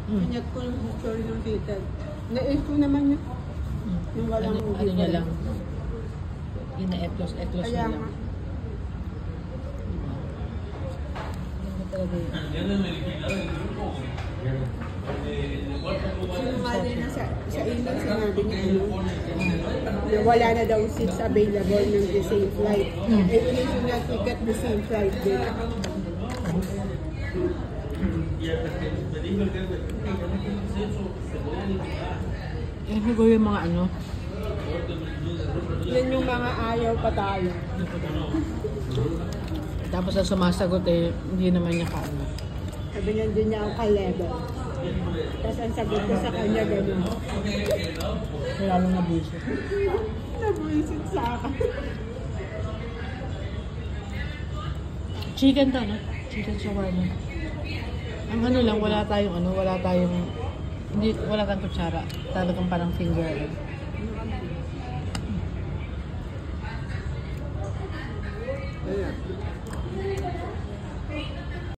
Pinyat ko yung history ng tita. Na-issue naman yun. Yung walang Ano niya lang. Ina-etlos Kaya niya lang. nga. Ano talaga yun? Sinungaling na sa email, sinabi niya na wala na daw seats available ng the same flight. Issue na ticket the same flight din. Siguro yung mga ano. Yan yung mga ayaw pa tayo. Tapos sa sumasagot hindi naman niya kaano. Sabi niya din niya ang ka-level. Tapos ang sagot ko sa kanya gano'n. Lalong nabuisit. Nabuisit sa akin. Chicken to, no? Chicken shawarma. Ang ano lang, wala tayong, wala kang kutsara. Talagang parang finger.